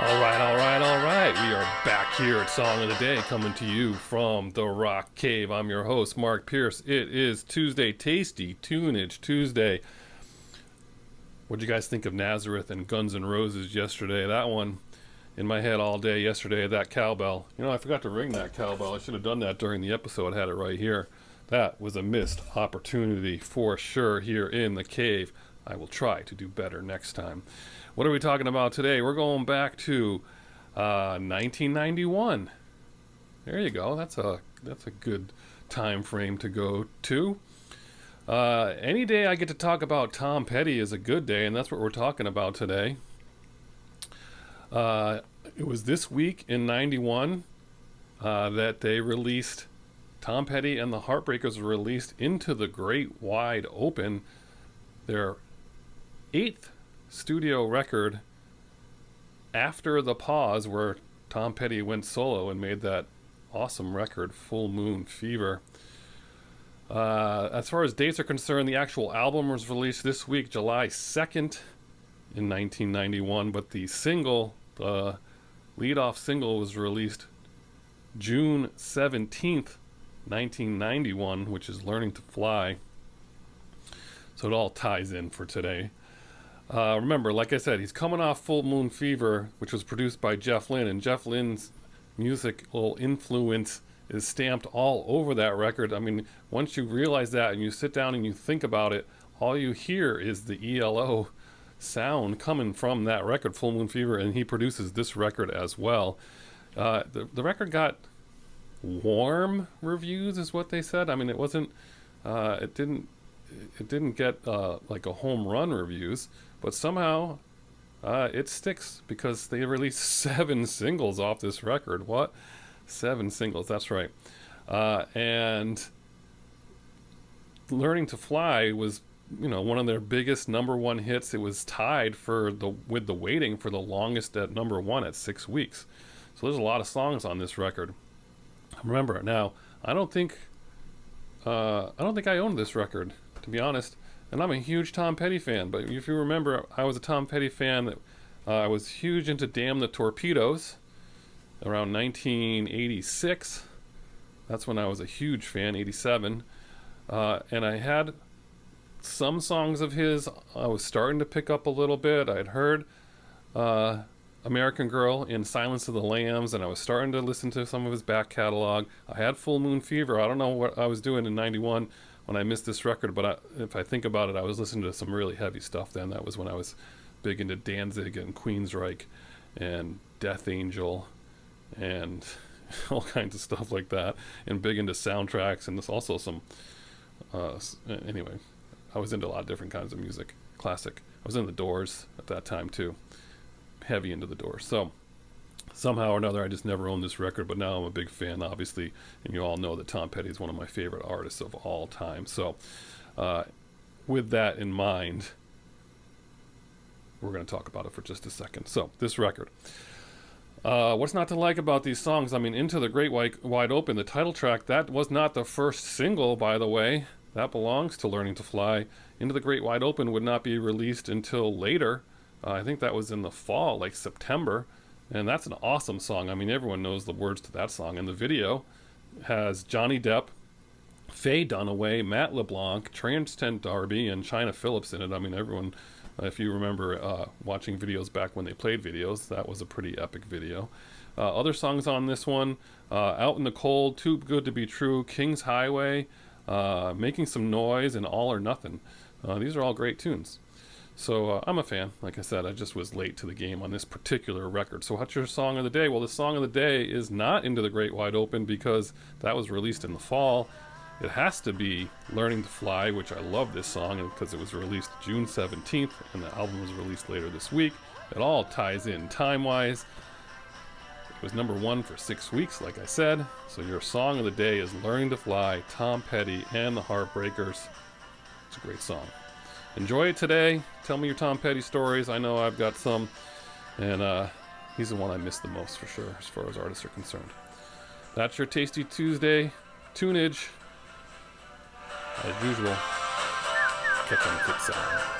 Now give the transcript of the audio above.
All right. We are back here at Song of the Day, coming to you from the Rock Cave. I'm your host, Mark Pierce. It is Tuesday, tasty Tuneage Tuesday. What'd you guys think of Nazareth and Guns N' Roses yesterday? That one in my head all day yesterday, that cowbell. You know, I forgot to ring that cowbell. I should have done that during the episode. I had it right here. That was a missed opportunity for sure here in the cave. I will try to do better next time. What are we talking about today? We're going back to 1991. There you go. That's a good time frame to go to. Any day I get to talk about Tom Petty is a good day, and that's what we're talking about today. It was this week in 91 that they released, Tom Petty and the Heartbreakers released Into the Great Wide Open, their 8th studio record after the pause where Tom Petty went solo and made that awesome record, Full Moon Fever. As far as dates are concerned, the actual album was released this week, July 2nd in 1991, but the single, the lead-off single, was released June 17th, 1991, which is Learning to Fly. So it all ties in for today. Remember, like I said, he's coming off Full Moon Fever, which was produced by Jeff Lynne, and Jeff Lynne's musical influence is stamped all over that record. I mean, once you realize that and you sit down and you think about it, all you hear is the ELO sound coming from that record, Full Moon Fever, and he produces this record as well. The record got warm reviews, is what they said. I mean, it wasn't, it didn't get like a home run reviews, but somehow it sticks because they released 7 singles off this record. What? 7 singles, that's right. And Learning to Fly was, you know, one of their biggest #1 hits. It was tied with the Waiting for the longest at #1 at 6 weeks. So there's a lot of songs on this record. Remember, now I don't think I owned this record, to be honest, and I'm a huge Tom Petty fan. But if you remember, I was a Tom Petty fan. That I was huge into Damn the Torpedoes around 1986. That's when I was a huge fan, 87. And I had some songs of his I was starting to pick up a little bit. I'd heard American Girl in Silence of the Lambs, and I was starting to listen to some of his back catalog. I had Full Moon Fever. I don't know what I was doing in 91 when I missed this record, but if I think about it, I was listening to some really heavy stuff then. That was when I was big into Danzig and Queensryche and Death Angel and all kinds of stuff like that, and big into soundtracks, and there's also some anyway, I was into a lot of different kinds of music. Classic. I was in the Doors at that time too, heavy into the Doors. So somehow or another I just never owned this record, but now I'm a big fan, obviously, and you all know that Tom Petty is one of my favorite artists of all time. So with that in mind, we're going to talk about it for just a second. So this record, what's not to like about these songs? I mean, Into the Great Wide Open, the title track, that was not the first single, by the way. That belongs to Learning to Fly. Into the Great Wide Open would not be released until later. I think that was in the fall, like September. And that's an awesome song. I mean, everyone knows the words to that song. And the video has Johnny Depp, Faye Dunaway, Matt LeBlanc, Transtent Darby, and China Phillips in it. I mean, everyone, if you remember watching videos back when they played videos, that was a pretty epic video. Other songs on this one, Out in the Cold, Too Good to Be True, King's Highway, Making Some Noise, and All or Nothing. These are all great tunes. So I'm a fan. Like I said, I just was late to the game on this particular record. So what's your song of the day? Well, the song of the day is not Into the Great Wide Open because that was released in the fall. It has to be Learning to Fly, which I love this song because it was released June 17th and the album was released later this week. It all ties in time-wise. It was #1 for 6 weeks, like I said. So your song of the day is Learning to Fly, Tom Petty and the Heartbreakers. It's a great song. Enjoy it today. Tell me your Tom Petty stories. I know I've got some, and he's the one I miss the most for sure as far as artists are concerned. That's your Tasty Tuesday tunage. As usual, catch you on the flip side.